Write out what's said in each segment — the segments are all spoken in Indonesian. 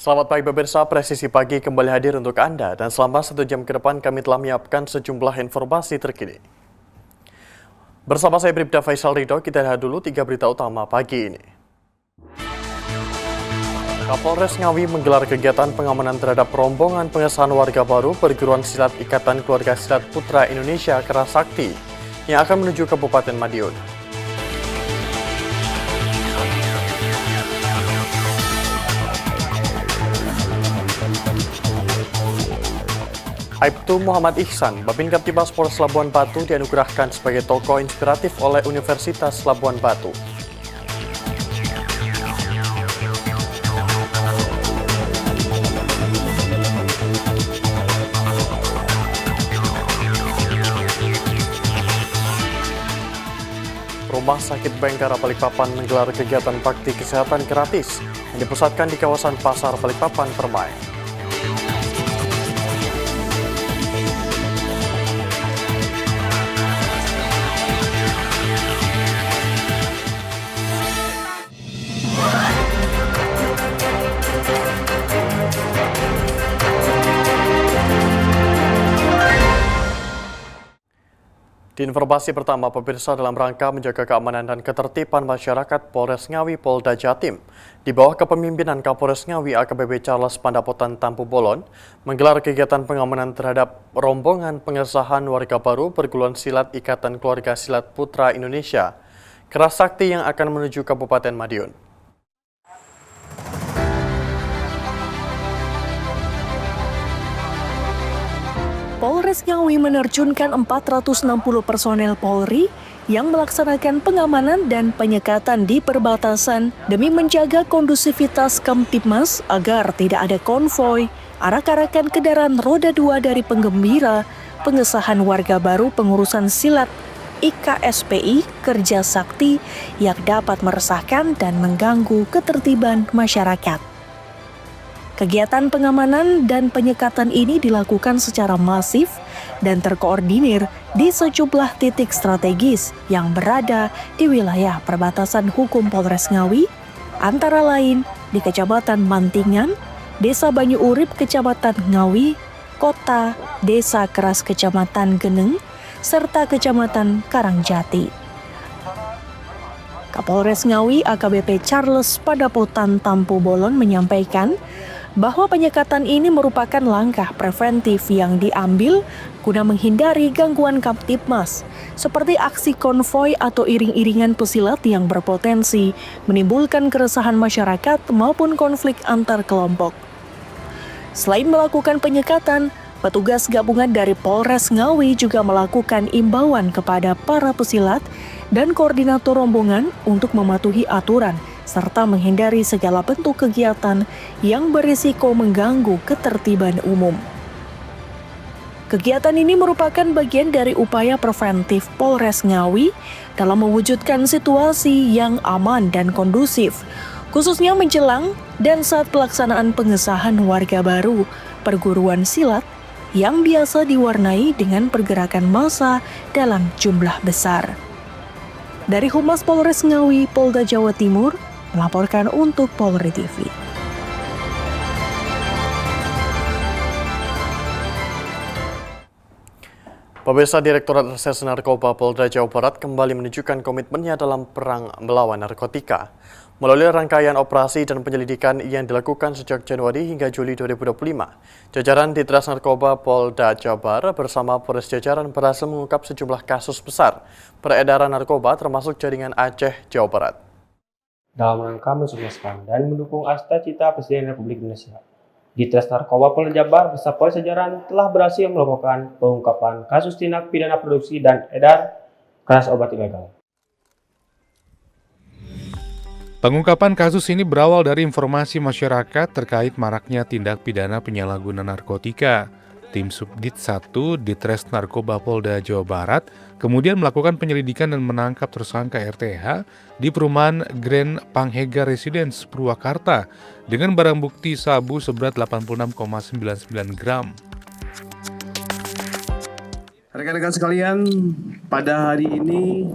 Selamat pagi pemirsa, Presisi Pagi kembali hadir untuk Anda dan selama 1 jam ke depan kami telah menyiapkan sejumlah informasi terkini. Bersama saya Bribda Faisal Ridho, kita lihat dulu 3 berita utama pagi ini. Kapolres Ngawi menggelar kegiatan pengamanan terhadap rombongan pengesahan warga baru perguruan silat Ikatan Keluarga Silat Putra Indonesia Kerasakti yang akan menuju Kabupaten Madiun. Aibtu Muhammad Ihsan, Babin Kaptibas Polres Labuan Batu dianugerahkan sebagai tokoh inspiratif oleh Universitas Labuan Batu. Rumah Sakit Bayangkara Balikpapan menggelar kegiatan bakti kesehatan gratis yang dipusatkan di kawasan Pasar Balikpapan Permai. Di informasi pertama, pemirsa, dalam rangka menjaga keamanan dan ketertiban masyarakat, Polres Ngawi Polda Jatim di bawah kepemimpinan Kapolres Ngawi AKBP Charles Pandapotan Tampu Bolon menggelar kegiatan pengamanan terhadap rombongan pengesahan warga baru perguruan silat Ikatan Keluarga Silat Putra Indonesia Kerasakti yang akan menuju Kabupaten Madiun. Polres Ngawi menerjunkan 460 personel Polri yang melaksanakan pengamanan dan penyekatan di perbatasan demi menjaga kondusivitas Kamtibmas agar tidak ada konvoi, arak-arakan kendaraan roda 2 dari penggembira, pengesahan warga baru pengurusan silat IKSPI Kerja Sakti yang dapat meresahkan dan mengganggu ketertiban masyarakat. Kegiatan pengamanan dan penyekatan ini dilakukan secara masif dan terkoordinir di sejumlah titik strategis yang berada di wilayah perbatasan hukum Polres Ngawi, antara lain di Kecamatan Mantingan, Desa Banyu Urip Kecamatan Ngawi, Kota, Desa Keras Kecamatan Geneng, serta Kecamatan Karangjati. Kapolres Ngawi AKBP Charles Pandapotan Tampu Bolon menyampaikan bahwa penyekatan ini merupakan langkah preventif yang diambil guna menghindari gangguan Kamtibmas, seperti aksi konvoi atau iring-iringan pesilat yang berpotensi menimbulkan keresahan masyarakat maupun konflik antar kelompok. Selain melakukan penyekatan, petugas gabungan dari Polres Ngawi juga melakukan imbauan kepada para pesilat dan koordinator rombongan untuk mematuhi aturan serta menghindari segala bentuk kegiatan yang berisiko mengganggu ketertiban umum. Kegiatan ini merupakan bagian dari upaya preventif Polres Ngawi dalam mewujudkan situasi yang aman dan kondusif, khususnya menjelang dan saat pelaksanaan pengesahan warga baru perguruan silat yang biasa diwarnai dengan pergerakan massa dalam jumlah besar. Dari Humas Polres Ngawi, Polda Jawa Timur, melaporkan untuk Polri TV. Pemirsa, Direktorat Reserse Narkoba Polda Jawa Barat kembali menunjukkan komitmennya dalam perang melawan narkotika. Melalui rangkaian operasi dan penyelidikan yang dilakukan sejak Januari hingga Juli 2025, jajaran Ditres Narkoba Polda Jabar bersama Polres jajaran berhasil mengungkap sejumlah kasus besar peredaran narkoba termasuk jaringan Aceh, Jawa Barat. Dalam rangka mensukseskan dan mendukung cita Presiden Republik Indonesia, Ditres Narkoba Polda Jabar beserta Polres jajaran telah berhasil melakukan pengungkapan kasus tindak pidana produksi dan edar keras obat ilegal. Pengungkapan kasus ini berawal dari informasi masyarakat terkait maraknya tindak pidana penyalahgunaan narkotika. Tim Subdit 1 Ditres Narkoba Polda Jawa Barat kemudian melakukan penyelidikan dan menangkap tersangka RTH di perumahan Grand Panghega Residence, Purwakarta dengan barang bukti sabu seberat 86,99 gram. Rekan-rekan sekalian, pada hari ini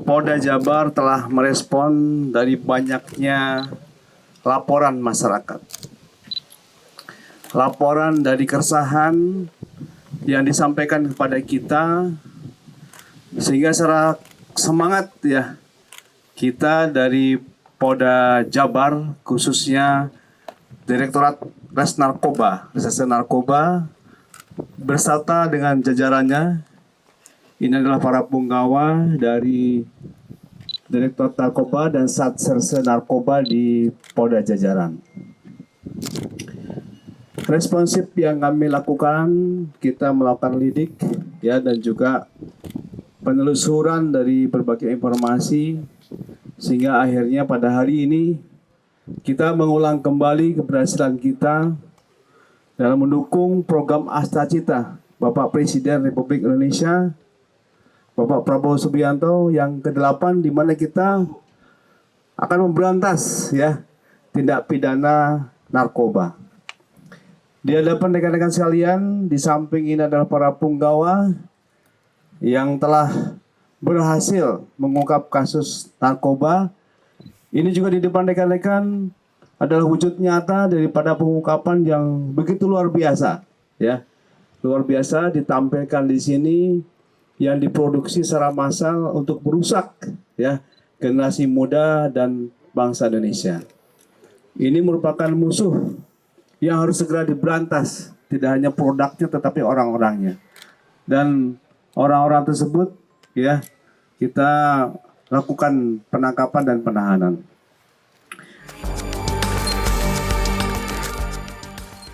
Polda Jabar telah merespon dari banyaknya laporan masyarakat laporan dari keresahan yang disampaikan kepada kita, sehingga secara semangat ya kita dari Polda Jabar, khususnya Direktorat Reserse Narkoba beserta dengan jajarannya, ini adalah para punggawa dari Direktorat Narkoba dan Satserse Narkoba di Polda Jajaran. Responsif yang kami lakukan, kita melakukan lidik ya, dan juga penelusuran dari berbagai informasi, sehingga akhirnya pada hari ini kita mengulang kembali keberhasilan kita dalam mendukung program Astacita Bapak Presiden Republik Indonesia Bapak Prabowo Subianto yang ke-8, di mana kita akan memberantas ya tindak pidana narkoba. Di hadapan rekan-rekan sekalian, di samping ini adalah para punggawa yang telah berhasil mengungkap kasus narkoba. Ini juga di depan rekan-rekan adalah wujud nyata daripada pengungkapan yang begitu luar biasa ya. Luar biasa ditampilkan di sini, yang diproduksi secara massal untuk merusak ya generasi muda dan bangsa Indonesia. Ini merupakan musuh yang harus segera diberantas, tidak hanya produknya tetapi orang-orangnya. Dan orang-orang tersebut ya kita lakukan penangkapan dan penahanan.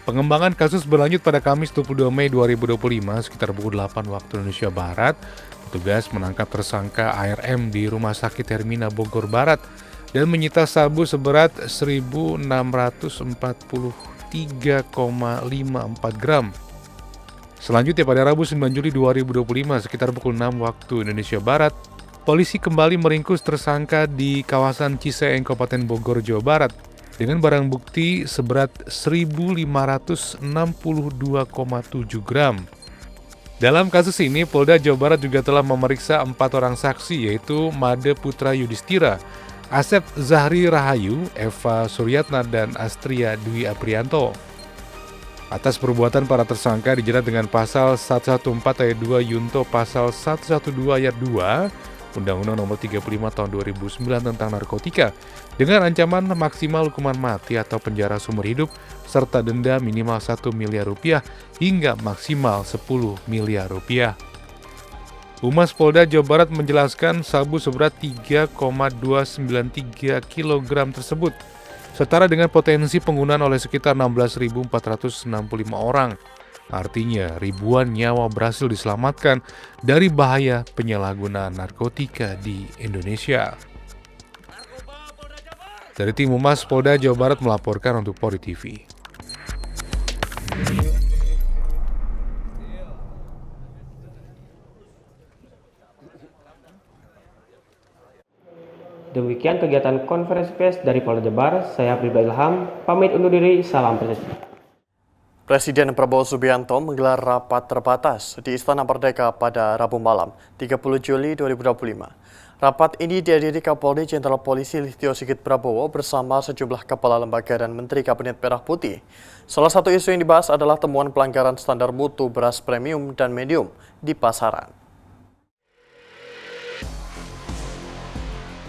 Pengembangan kasus berlanjut pada Kamis 22 Mei 2025 sekitar pukul 8 waktu Indonesia Barat. Petugas menangkap tersangka ARM di Rumah Sakit Hermina Bogor Barat dan menyita sabu seberat 1.643,54 gram. Selanjutnya pada Rabu 9 Juli 2025 sekitar pukul 6 waktu Indonesia Barat, polisi kembali meringkus tersangka di kawasan Ciseeng, Kabupaten Bogor, Jawa Barat, dengan barang bukti seberat 1.562,7 gram. Dalam kasus ini, Polda Jawa Barat juga telah memeriksa 4 orang saksi, yaitu Made Putra Yudhistira, Asep Zahri Rahayu, Eva Suryatna, dan Astria Dwi Aprianto. Atas perbuatan para tersangka dijerat dengan pasal 114 ayat 2 Yunto pasal 112 ayat 2 Undang-Undang Nomor 35 Tahun 2009 tentang narkotika dengan ancaman maksimal hukuman mati atau penjara seumur hidup serta denda minimal 1 miliar rupiah hingga maksimal 10 miliar rupiah. Humas Polda Jawa Barat menjelaskan sabu seberat 3,293 kg tersebut setara dengan potensi penggunaan oleh sekitar 16.465 orang. Artinya, ribuan nyawa berhasil diselamatkan dari bahaya penyalahgunaan narkotika di Indonesia. Dari tim Humas Polda Jawa Barat melaporkan untuk Polri TV. Demikian kegiatan konferensi pers dari Polda Jabar. Saya Pribadi Ilham, pamit undur diri, salam presiden. Presiden Prabowo Subianto menggelar rapat terbatas di Istana Merdeka pada Rabu malam, 30 Juli 2025. Rapat ini dihadiri Kapolri Jenderal Polisi Listio Sigit Prabowo bersama sejumlah kepala lembaga dan Menteri Kabinet Merah Putih. Salah satu isu yang dibahas adalah temuan pelanggaran standar mutu beras premium dan medium di pasaran.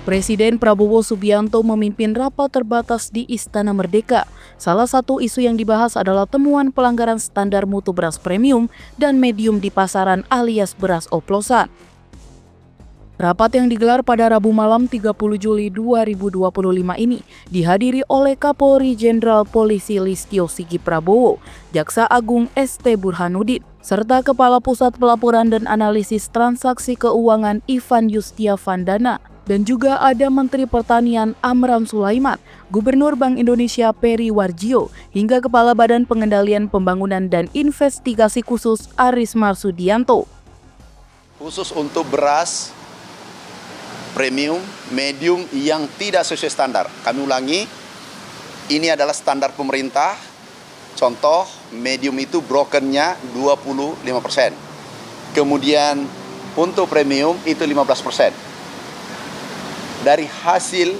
Presiden Prabowo Subianto memimpin rapat terbatas di Istana Merdeka. Salah satu isu yang dibahas adalah temuan pelanggaran standar mutu beras premium dan medium di pasaran alias beras oplosan. Rapat yang digelar pada Rabu malam 30 Juli 2025 ini dihadiri oleh Kapolri Jenderal Polisi Listio Sigit Prabowo, Jaksa Agung ST Burhanuddin, serta Kepala Pusat Pelaporan dan Analisis Transaksi Keuangan Ivan Yustiavandana. Dan juga ada Menteri Pertanian Amran Sulaiman, Gubernur Bank Indonesia Peri Warjio, hingga Kepala Badan Pengendalian Pembangunan dan Investigasi Khusus Aris Marsudianto. Khusus untuk beras premium, medium yang tidak sesuai standar. Kami ulangi, ini adalah standar pemerintah. Contoh, medium itu brokennya 25%. Kemudian untuk premium itu 15%. Dari hasil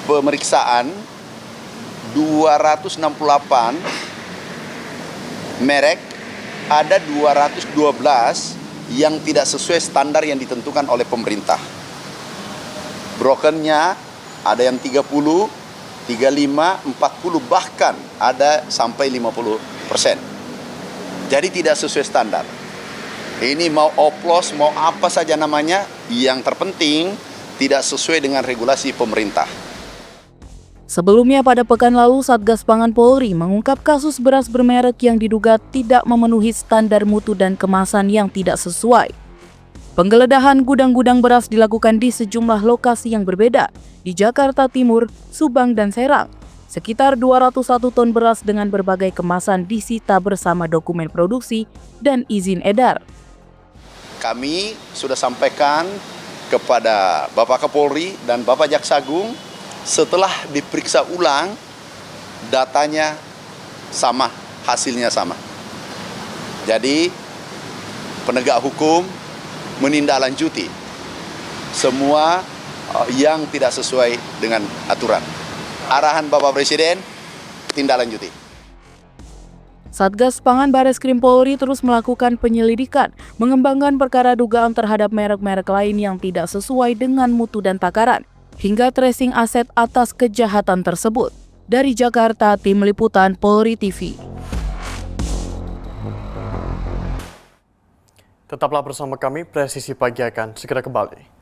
pemeriksaan 268 merek, ada 212 yang tidak sesuai standar yang ditentukan oleh pemerintah. Brokennya ada yang 30, 35, 40, bahkan ada sampai 50%. Jadi tidak sesuai standar. Ini mau oplos, mau apa saja namanya, yang terpenting tidak sesuai dengan regulasi pemerintah. Sebelumnya pada pekan lalu, Satgas Pangan Polri mengungkap kasus beras bermerek yang diduga tidak memenuhi standar mutu dan kemasan yang tidak sesuai. Penggeledahan gudang-gudang beras dilakukan di sejumlah lokasi yang berbeda, di Jakarta Timur, Subang, dan Serang. Sekitar 201 ton beras dengan berbagai kemasan disita bersama dokumen produksi dan izin edar. Kami sudah sampaikan kepada Bapak Kapolri dan Bapak Jaksa Agung, setelah diperiksa ulang, datanya sama, hasilnya sama. Jadi, penegak hukum menindaklanjuti semua yang tidak sesuai dengan aturan. Arahan Bapak Presiden, tindaklanjuti. Satgas Pangan Bareskrim Polri terus melakukan penyelidikan, mengembangkan perkara dugaan terhadap merek-merek lain yang tidak sesuai dengan mutu dan takaran, hingga tracing aset atas kejahatan tersebut. Dari Jakarta, Tim Liputan Polri TV. Tetaplah bersama kami, Presisi Pagi akan segera kembali.